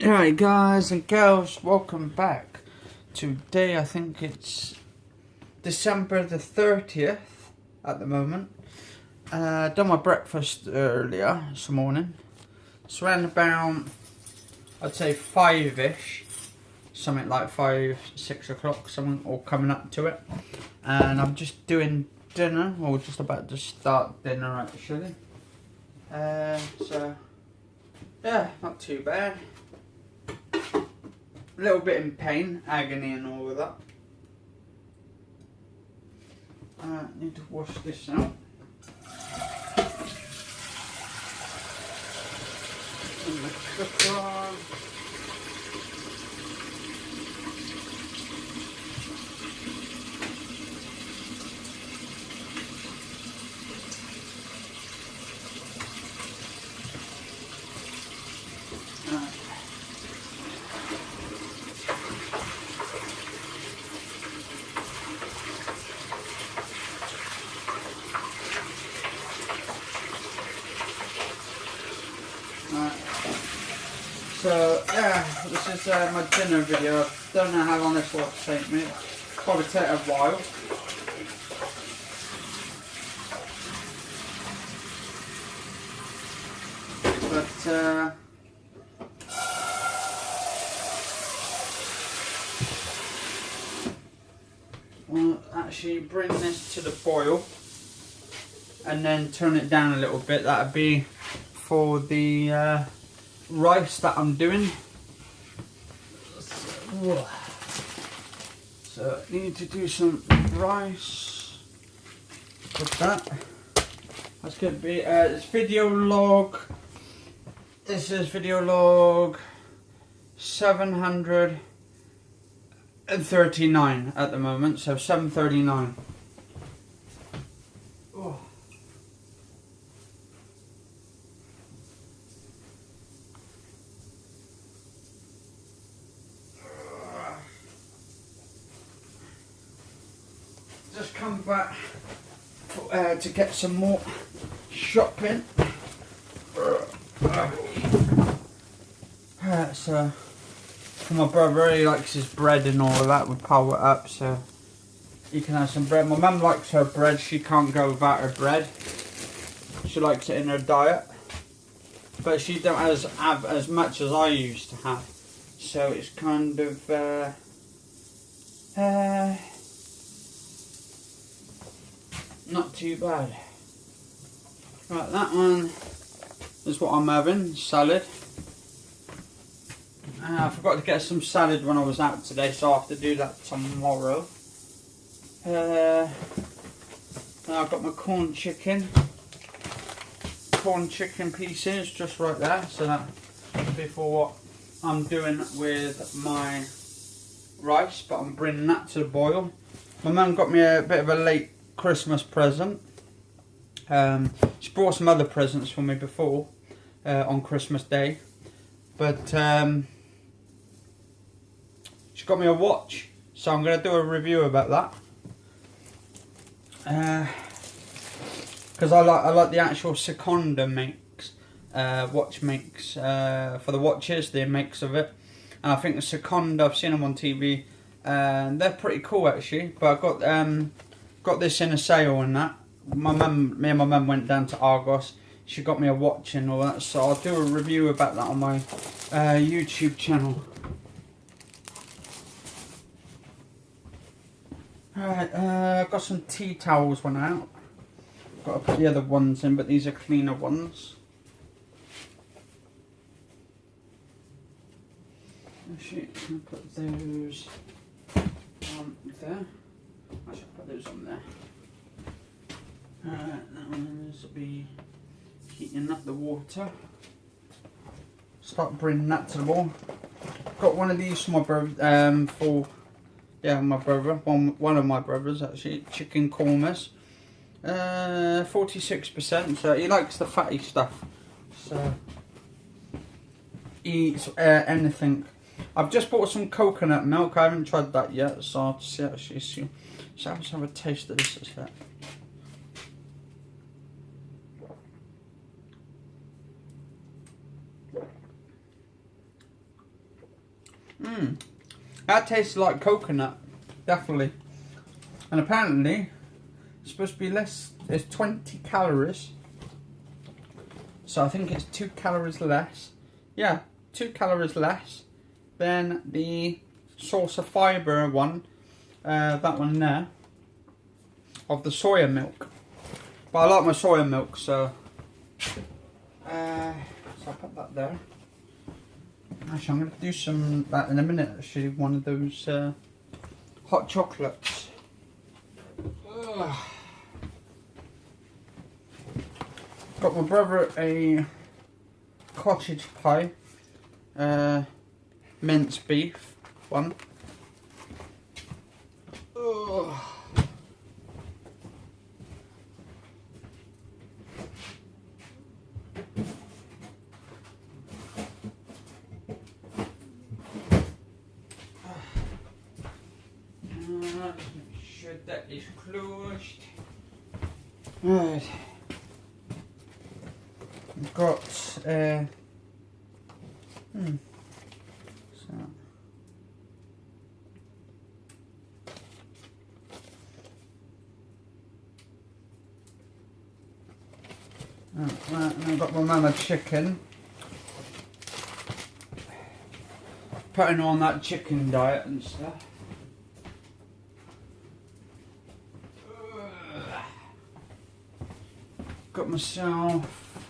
Alright guys and girls, welcome back. Today I think it's December the 30th at the moment. Done my breakfast earlier this morning. It's around about, I'd say 5ish. Something like 5-6 o'clock, something all coming up to it. And I'm just doing dinner, or just about to start dinner actually. So yeah, not too bad. A little bit in pain, agony and all of that. Need to wash this out. And the cooker. So yeah, this is my dinner video. I don't know how long this will take me. Probably take a while. But we'll actually bring this to the boil and then turn it down a little bit. That'd be for the rice that I'm doing. So I need to do some rice with that. That's going to be it's video log. This is video log 739 at the moment, so 739. Oh. Just come back to get some more shopping. So for my brother, he likes his bread and all of that. We pile it up so you can have some bread. My mum likes her bread. She can't go without her bread. She likes it in her diet, but she don't have as much as I used to have. So it's kind of not too bad. Right, that one is what I'm having, salad. I forgot to get some salad when I was out today, so I'll have to do that tomorrow. Now I've got my corn chicken pieces just right there, so that'll be for what I'm doing with my rice, but I'm bringing that to the boil. My mum got me a bit of a late Christmas present. She brought some other presents for me before on Christmas Day, but she got me a watch, so I'm going to do a review about that. Because I like the actual Seconda makes, watch makes for the watches, the makes of it, and I think the Seconda, I've seen them on TV, and they're pretty cool actually. But I got this in a sale and that. Me and my mum went down to Argos. She got me a watch and all that, so I'll do a review about that on my YouTube channel. Alright, I've got some tea towels went out. Got to put the other ones in, but these are cleaner ones. Actually, I'm going to put those on there. Actually, I'll put those on there. That one will be heating up the water. Start bringing that to the boil. Got one of these for my brother, my brother, one of my brothers actually, chicken kormas. 46%, so he likes the fatty stuff. So he eats anything. I've just bought some coconut milk. I haven't tried that yet, so I'll see actually. So let's have a taste of this a sec. That tastes like coconut, definitely. And apparently, it's supposed to be less. It's 20 calories. So I think it's 2 calories less. Yeah, 2 calories less than the source of fibre one. That one there. Of the soya milk. But I like my soya milk, so. So I'll put that there. Actually, I'm going to do some that in a minute. Actually, one of those hot chocolates. Ugh. Got my brother a cottage pie, minced beef one. Ugh. Make sure that is closed. Right. I've got so right, and I've got my mama chicken. Putting on that chicken diet and stuff. Got myself,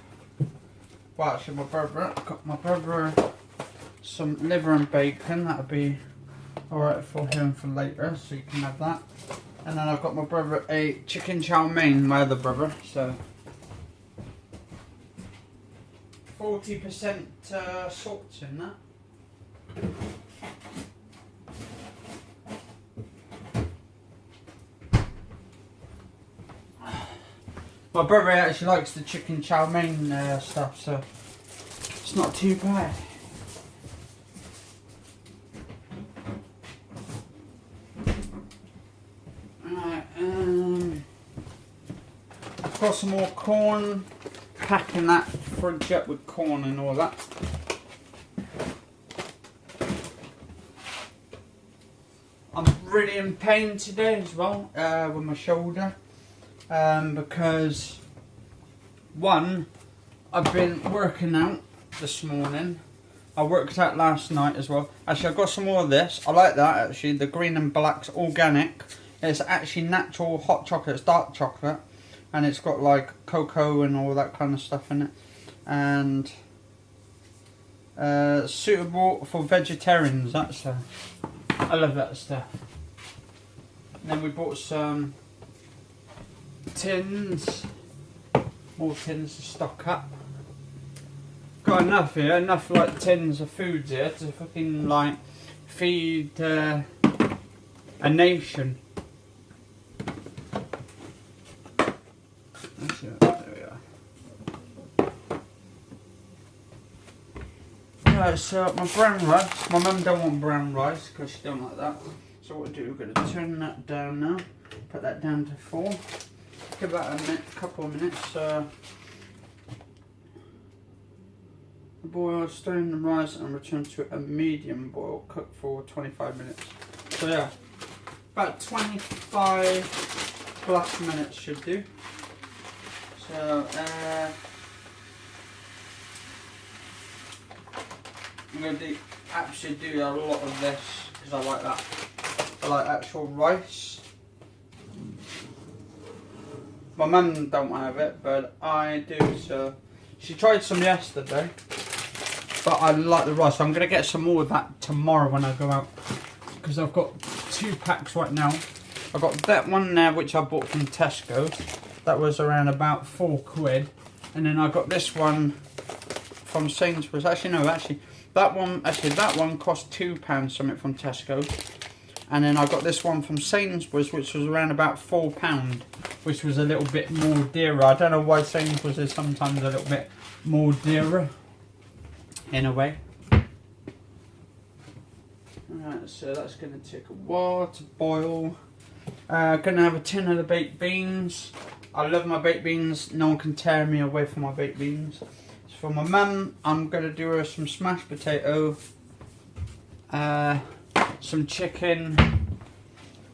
well actually got my brother some liver and bacon. That'll be alright for him for later, so you can have that. And then I've got my brother a chicken chow mein, my other brother, so 40% salt in that. My brother actually likes the chicken chow mein stuff, so it's not too bad. Alright, I've got some more corn, packing that fridge up with corn and all that. I'm really in pain today as well, with my shoulder. Because one, I've been working out this morning. I worked out last night as well. Actually, I've got some more of this. I like that actually. The green and black's organic. It's actually natural hot chocolate. It's dark chocolate, and it's got like cocoa and all that kind of stuff in it. And suitable for vegetarians. That's I love that stuff. And then we bought some tins, more tins to stock up. Got enough here, enough like tins of foods here to fucking like feed a nation. That's it, there we are. Right, so my brown rice, my mum don't want brown rice because she don't like that. So what we do, we're going to turn that down now, put that down to 4. Give that a minute, couple of minutes. Boil, strain the rice and return to a medium boil. Cook for 25 minutes. So yeah, about 25 plus minutes should do. So I'm going to actually do a lot of this because I like that. I like actual rice. My mum don't have it, but I do, so she tried some yesterday, but I like the rice, so I'm going to get some more of that tomorrow when I go out, because I've got 2 packs right now. I've got that one there which I bought from Tesco, that was around about £4, and then I got this one from Sainsbury's. Actually no, that one cost £2 something from Tesco. And then I got this one from Sainsbury's, which was around about £4, which was a little bit more dearer. I don't know why Sainsbury's is sometimes a little bit more dearer, in a way. Alright, so that's going to take a while to boil. Going to have a tin of the baked beans. I love my baked beans. No one can tear me away from my baked beans. So for my mum, I'm going to do her some smashed potato. some chicken,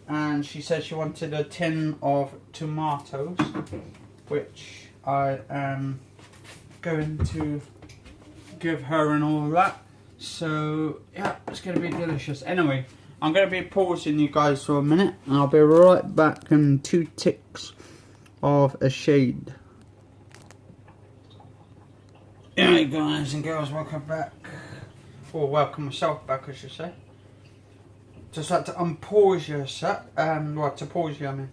and she said she wanted a tin of tomatoes, which I am going to give her and all that. So yeah, it's going to be delicious. Anyway, I'm going to be pausing you guys for a minute, and I'll be right back in 2 ticks of a shade. Alright guys and girls, welcome back. Or welcome myself back, I should say. Just like to unpause you a sec. Well, to pause you, I mean.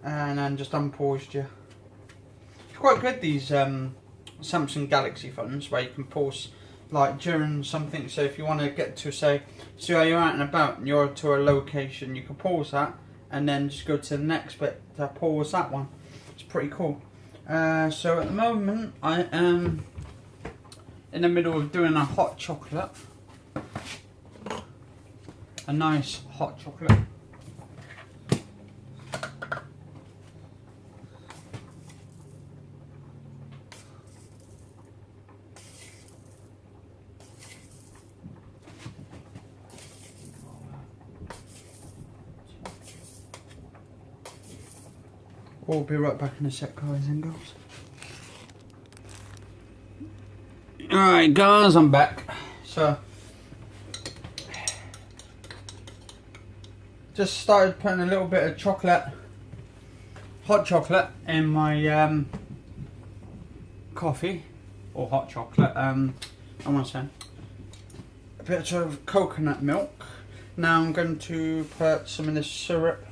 And then just unpaused you. It's quite good, these Samsung Galaxy phones, where you can pause like during something. So if you want to get to, say you're out and about and you're to a location, you can pause that and then just go to the next bit to pause that one. It's pretty cool. So at the moment I am in the middle of doing a hot chocolate. A nice hot chocolate. We'll be right back in a sec, guys and girls. Alright guys, I'm back. So just started putting a little bit of chocolate, hot chocolate, in my coffee, or hot chocolate. I want to say a bit of coconut milk. Now I'm going to put some of this syrup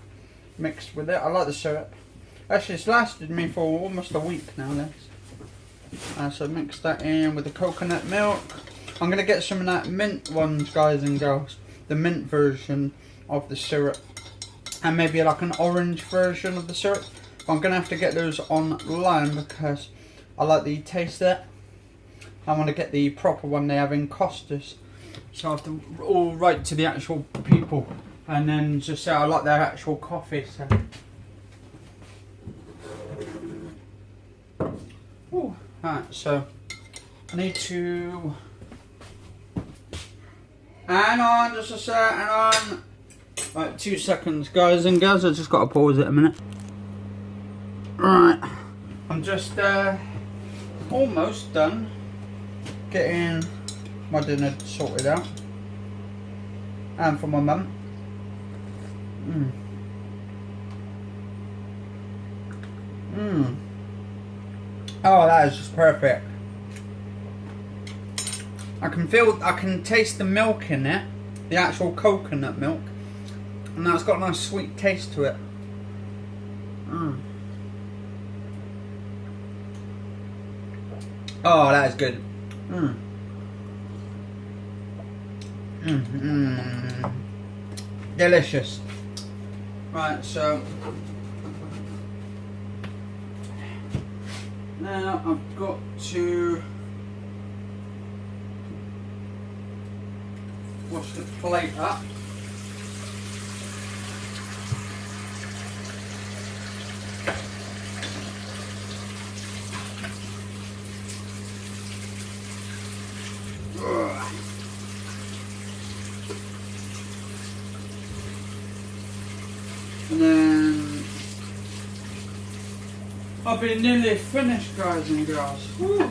mixed with it. I like the syrup. Actually, it's lasted me for almost a week now. This. So mix that in with the coconut milk. I'm going to get some of that mint ones, guys and girls. The mint version of the syrup. And maybe like an orange version of the syrup. But I'm going to have to get those online because I like the taste of it. I want to get the proper one they have in Costas. So I have to all write to the actual people. And then just say I like their actual coffee. So. Ooh. Alright, so I need to hang on just a sec, hang on. Right, 2 seconds guys and girls, I just got to pause it a minute. Right, I'm just almost done getting my dinner sorted out. And for my mum. Oh, that is just perfect. I can taste the milk in it, the actual coconut milk, and that's got a nice sweet taste to it. Oh, that is good. Delicious. Right, so now I've got to wash the plate up. And then I'll be nearly finished, guys and girls. Woo.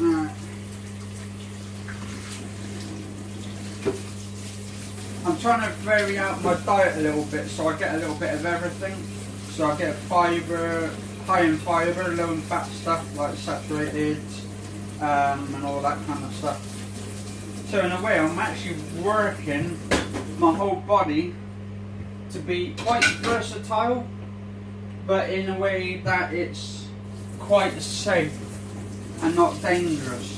Alright. I'm trying to vary out my diet a little bit so I get a little bit of everything. So I get fibre, high in fibre, low in fat stuff like saturated and all that kind of stuff. So in a way I'm actually working my whole body to be quite versatile, but in a way that it's quite safe and not dangerous.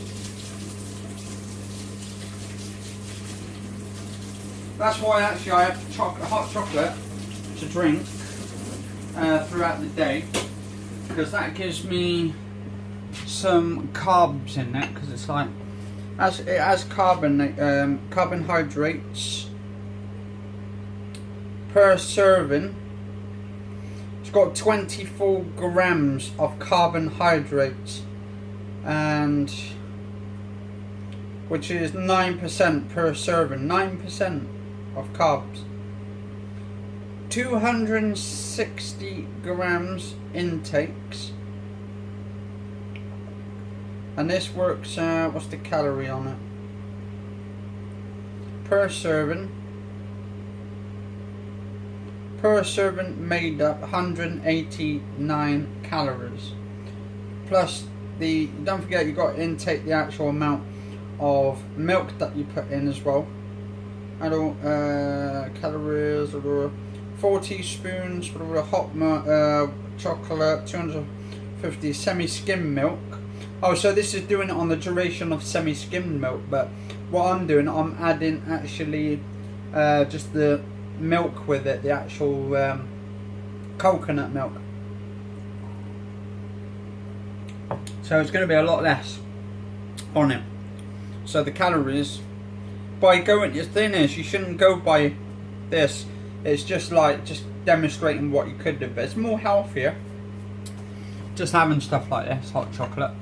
That's why actually I have hot chocolate to drink throughout the day, because that gives me some carbs in it, because it's like it has carbohydrates per serving. It's got 24 grams of carbohydrates, and which is 9% per serving. 9% of carbs. 260 grams intakes. And this works, what's the calorie on it? Per serving. Per serving made up 189 calories. Plus don't forget you got to intake the actual amount of milk that you put in as well. Calories, 4 teaspoons hot chocolate, 250 semi-skim milk. Oh, so this is doing it on the duration of semi-skimmed milk, but what I'm doing, I'm adding actually just the milk with it, the actual coconut milk. So it's going to be a lot less on it. So the calories, by going, the thing is, you shouldn't go by this. It's just demonstrating what you could do, but it's more healthier just having stuff like this, hot chocolate.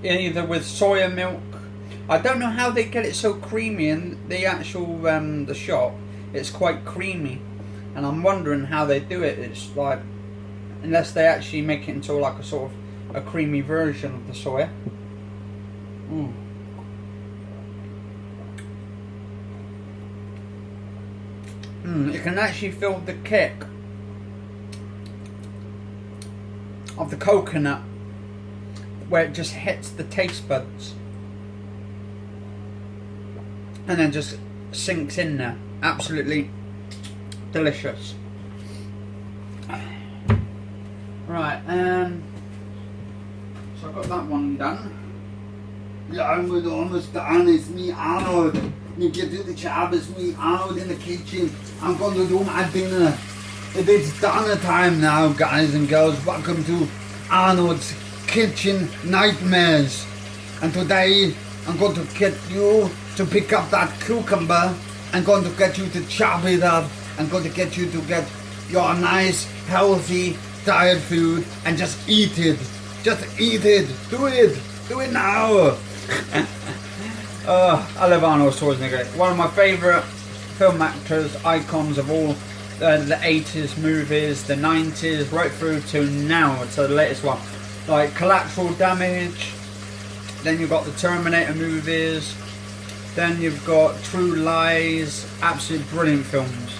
Either with soya milk. I don't know how they get it so creamy in the actual the shop. It's quite creamy, and I'm wondering how they do it. It's like, unless they actually make it into like a sort of a creamy version of the soya. You can actually feel the kick of the coconut where it just hits the taste buds and then just sinks in there. Absolutely delicious. Right, so I've got that one done. Yeah, we're almost done. It's me, Arnold. You get to the job, it's me, Arnold, in the kitchen. I'm going to do my dinner. It's dinner time now, guys and girls. Welcome to Arnold's Kitchen Nightmares. And today, I'm going to get you to pick up that cucumber. I'm going to get you to chop it up. I'm going to get you to get your nice, healthy diet food and just eat it. Just eat it. Do it. Do it now. I love Arnold Schwarzenegger. One of my favourite film actors, icons of all the 80s movies, the 90s, right through to now. So the latest one, like Collateral Damage. Then you've got the Terminator movies. Then you've got True Lies. Absolutely brilliant films.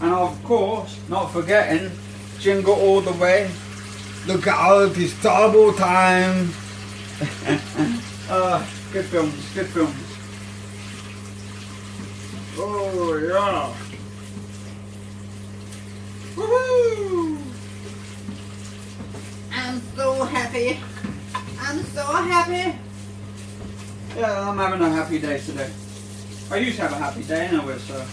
And of course, not forgetting Jingle All the Way. Look out, it's turbo time. Good films, good films. Oh yeah. Woohoo! I'm so happy. I'm so happy. Yeah, I'm having a happy day today. I used to have a happy day anyway, so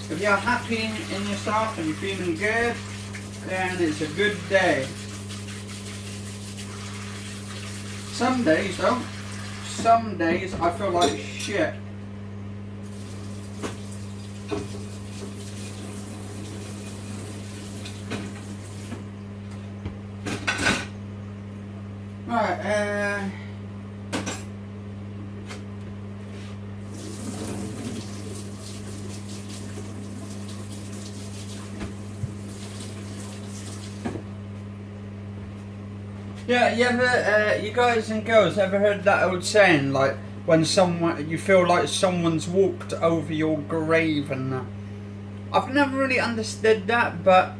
if you're happy in yourself and you're feeling good, then it's a good day. Some days though, some days I feel like shit. Right, yeah, you guys and girls ever heard that old saying, like, when you feel like someone's walked over your grave and that? I've never really understood that, but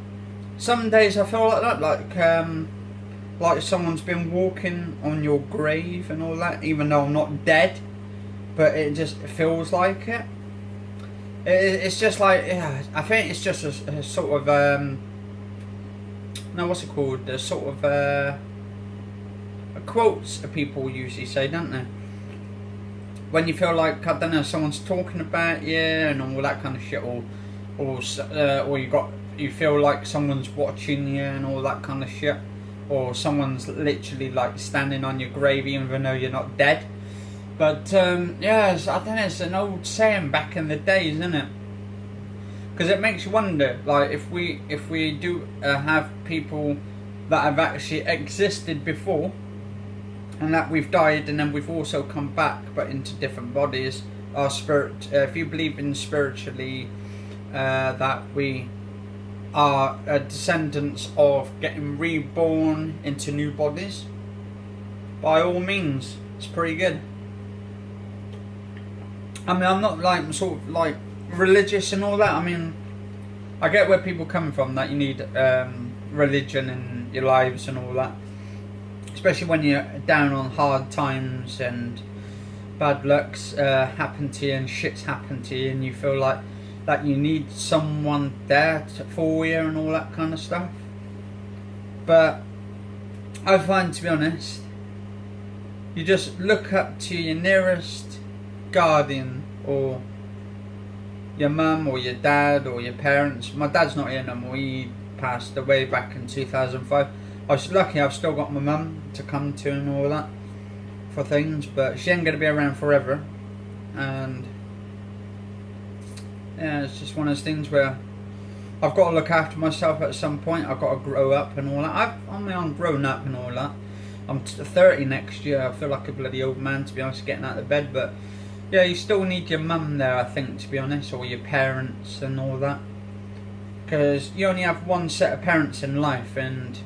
some days I feel like that, like someone's been walking on your grave and all that, even though I'm not dead, but it just feels like it. It's just like, yeah, I think it's just a sort of, no, what's it called, a sort of, quotes people usually say, don't they? when you feel like, I don't know, someone's talking about you and all that kind of shit, or you feel like someone's watching you and all that kind of shit, or someone's literally like standing on your grave even though you're not dead. But yeah, I don't know, it's an old saying back in the days, isn't it? Because it makes you wonder, like, if we do have people that have actually existed before, and that we've died and then we've also come back, but into different bodies. Our spirit, if you believe in spiritually, that we are descendants of getting reborn into new bodies, by all means, it's pretty good. I mean, I'm not like sort of like religious and all that. I mean, I get where people come from, that you need religion in your lives and all that, especially when you're down on hard times and bad lucks happen to you and shit's happen to you, and you feel like that you need someone there for you and all that kind of stuff. But I find, to be honest, you just look up to your nearest guardian, or your mum or your dad or your parents. My dad's not here no more, he passed away back in 2005. I was lucky, I've still got my mum to come to and all that for things, but she ain't going to be around forever. And yeah, it's just one of those things where I've got to look after myself at some point. I've got to grow up and all that. I'm grown up and all that. I'm 30 next year. I feel like a bloody old man, to be honest, getting out of bed. But yeah, you still need your mum there, I think, to be honest, or your parents and all that. Because you only have one set of parents in life, and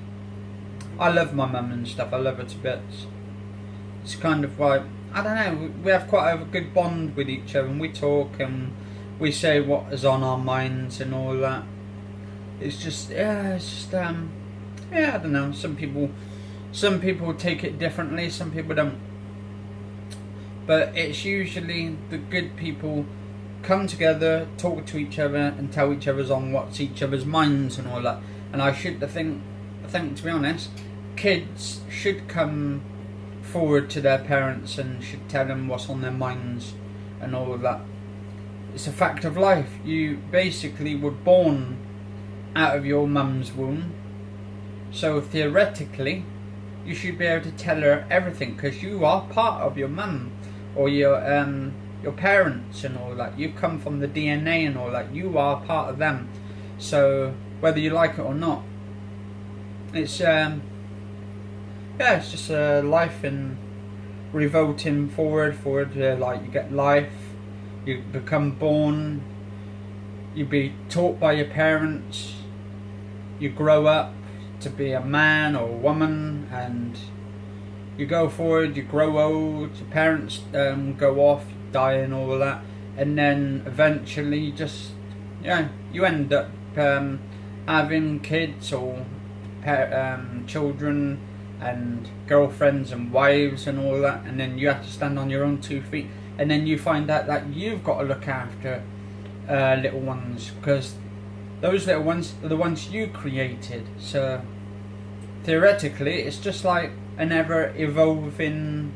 I love my mum and stuff. I love her to bits. It's kind of like, I don't know, we have quite a good bond with each other, and we talk and we say what is on our minds and all that. It's just, yeah, I don't know. Some people take it differently, some people don't. But it's usually the good people come together, talk to each other, and tell each other's on what's each other's minds and all that. And I think, to be honest, kids should come forward to their parents and should tell them what's on their minds and all of that. It's a fact of life. You basically were born out of your mum's womb, so theoretically you should be able to tell her everything, because you are part of your mum or your parents and all that. You've come from the DNA and all that. You are part of them. So whether you like it or not, it's it's just life and revolting forward. Like, you get life, you become born, you be taught by your parents, you grow up to be a man or a woman, and you go forward, you grow old, your parents go off, die and all of that, and then eventually just, you end up having kids or children and girlfriends and wives and all that, and then you have to stand on your own 2 feet, and then you find out that you've got to look after little ones, because those little ones are the ones you created. So theoretically it's just like an ever evolving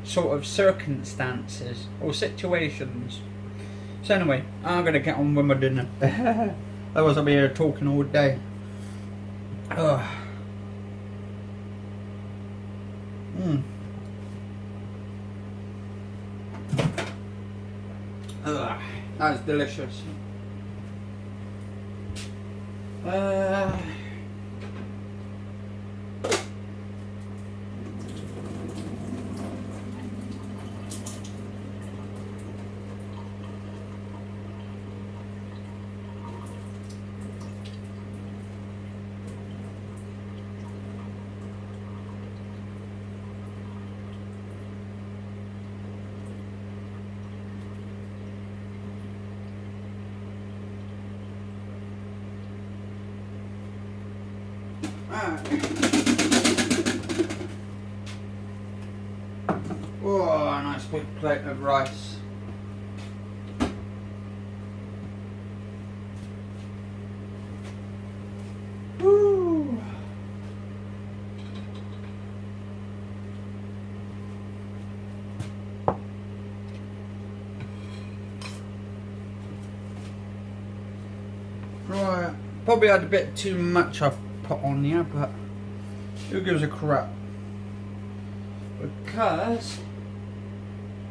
sort of circumstances or situations. So anyway, I'm gonna get on with my dinner. Otherwise I'll be here talking all day. Ugh. Ugh, that's delicious. Oh, a nice big plate of rice. Woo. Right, probably had a bit too much I've put on here, but who gives a crap? Because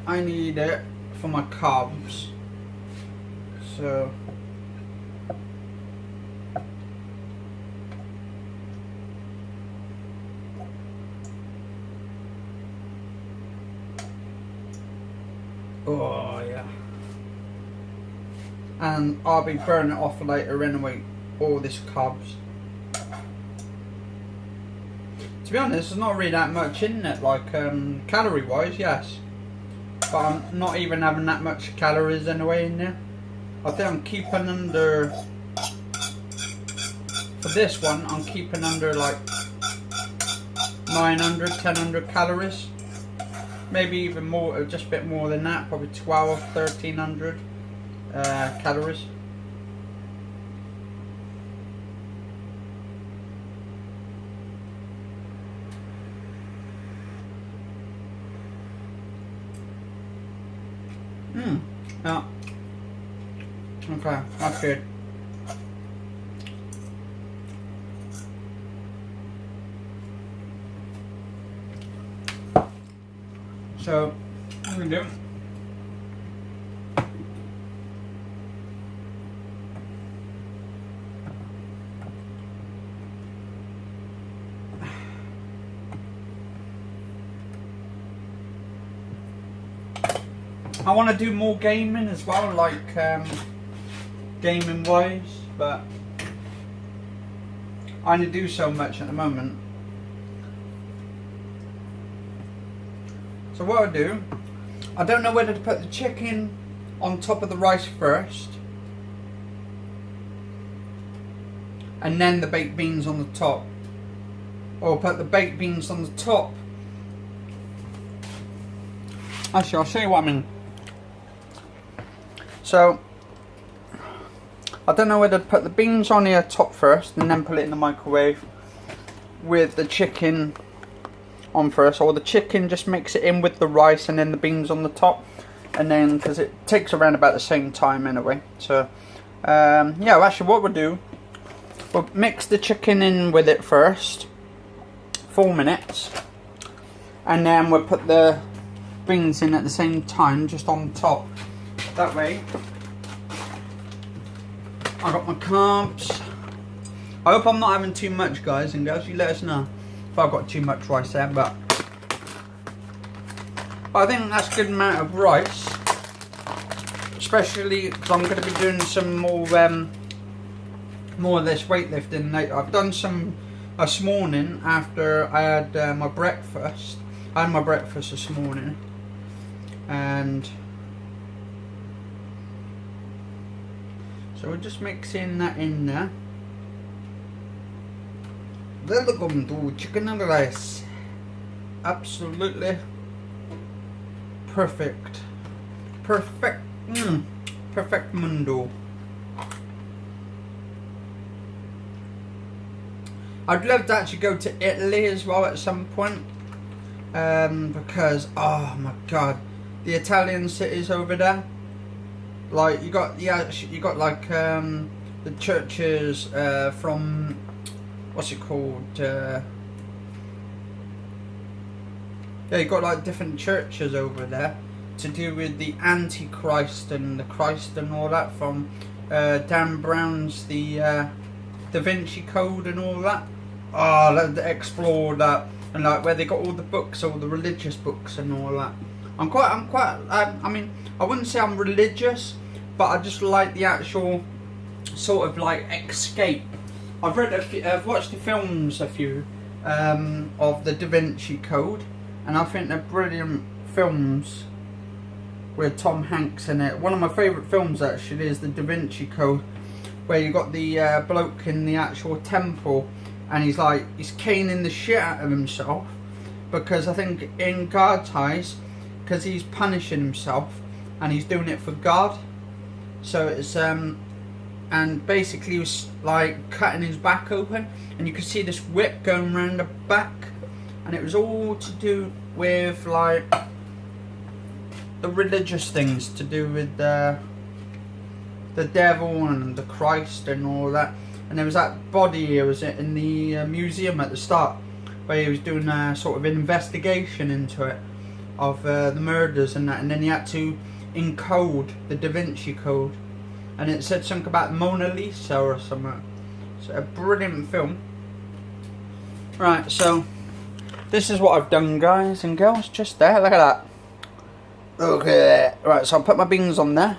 I need it for my carbs. So oh yeah. And I'll be burning it off later anyway, all this carbs. To be honest, there's not really that much in it, like calorie wise, yes. But I'm not even having that much calories anyway in there. I think I'm keeping under, for this one, I'm keeping under like 900, 1000 calories. Maybe even more, just a bit more than that, probably 12, 1300 calories. Yeah. Okay, that's good. So, what we do? I want to do more gaming as well, like gaming wise, but I only do so much at the moment. So what I do, I don't know whether to put the chicken on top of the rice first and then the baked beans on the top, or put the baked beans on the top. Actually, I'll show you what I mean. So, I don't know whether to put the beans on here top first and then put it in the microwave with the chicken on first, or the chicken just mix it in with the rice and then the beans on the top, and then, because it takes around about the same time anyway. So, yeah, actually what we'll do, we'll mix the chicken in with it first, 4 minutes, and then we'll put the beans in at the same time, just on top. That way, I got my carbs. I hope I'm not having too much, guys and girls. You let us know if I've got too much rice there, but I think that's a good amount of rice. Especially because I'm going to be doing some more of this weightlifting later. I've done some this morning after I had my breakfast. I had my breakfast this morning, and so we're just mixing that in there. Welcome to chicken and rice. Absolutely perfect. Perfect. Perfect mundo. I'd love to actually go to Italy as well at some point. Because, oh my god, the Italian cities over there. Like you got like the churches from, what's it called? Yeah, you got like different churches over there to do with the Antichrist and the Christ and all that, from Dan Brown's the Da Vinci Code and all that. Oh, I love to explore that, and like where they got all the books, all the religious books and all that. I mean, I wouldn't say I'm religious, but I just like the actual sort of like escape. I've read I've watched the films, a few of the Da Vinci Code, and I think they're brilliant films with Tom Hanks in it. One of my favourite films actually is the Da Vinci Code, where you got the bloke in the actual temple, and he's caning the shit out of himself, because I think in God's eyes, because he's punishing himself and he's doing it for God. So it's and basically he was like cutting his back open, and you could see this whip going around the back, and it was all to do with like the religious things to do with the devil and the Christ and all that. And there was that body here, was it, in the museum at the start, where he was doing a sort of investigation into it, of the murders and that, and then he had to encode the Da Vinci Code, and it said something about Mona Lisa or something. It's a brilliant film. Right, so this is what I've done, guys and girls, just there, look at that. Look at that. Right, so I'll put my beans on there,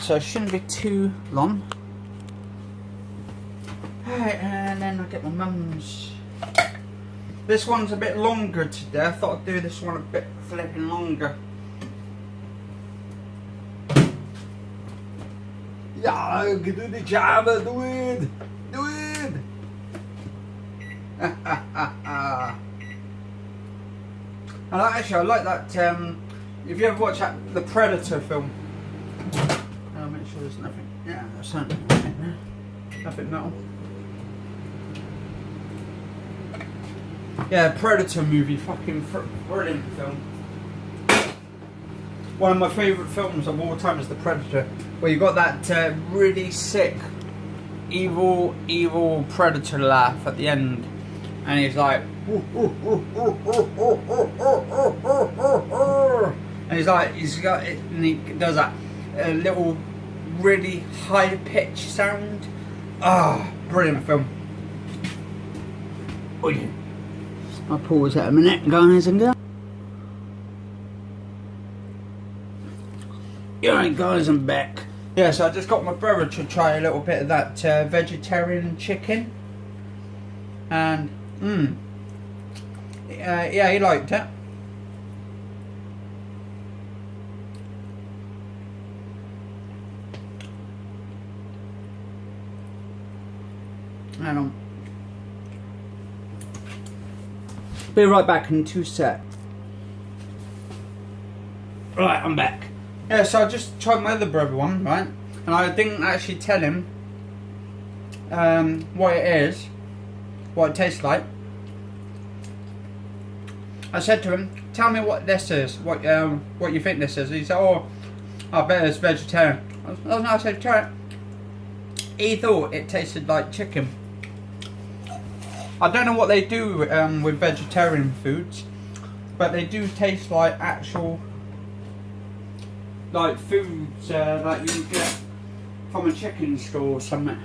so it shouldn't be too long. Right, and then I'll get my mum's. This one's a bit longer today. I thought I'd do this one a bit flipping longer. Yeah, you can do the job, do it! Do it! I like that, if you ever watch that, the Predator film. I'll make sure there's nothing, yeah, there's nothing there. Nothing metal. Yeah, Predator movie, fucking brilliant film. One of my favourite films of all time is The Predator, where you got that really sick, evil Predator laugh at the end, and he's like, and he's got it, and he does that little really high pitched sound. Ah, brilliant film. Oh yeah. I'll pause that a minute, guys and girls. Alright, guys, I'm back. Yeah, so I just got my brother to try a little bit of that vegetarian chicken. And, yeah, he liked it. Hang on. Be right back in 2 secs. Right, I'm back. Yeah, so I just tried my other brother one, right? And I didn't actually tell him what it is, what it tastes like. I said to him, tell me what this is, what you think this is. He said, oh, I bet it's vegetarian. I said, try it. He thought it tasted like chicken. I don't know what they do with vegetarian foods, but they do taste like actual, like foods like you get from a chicken store or something.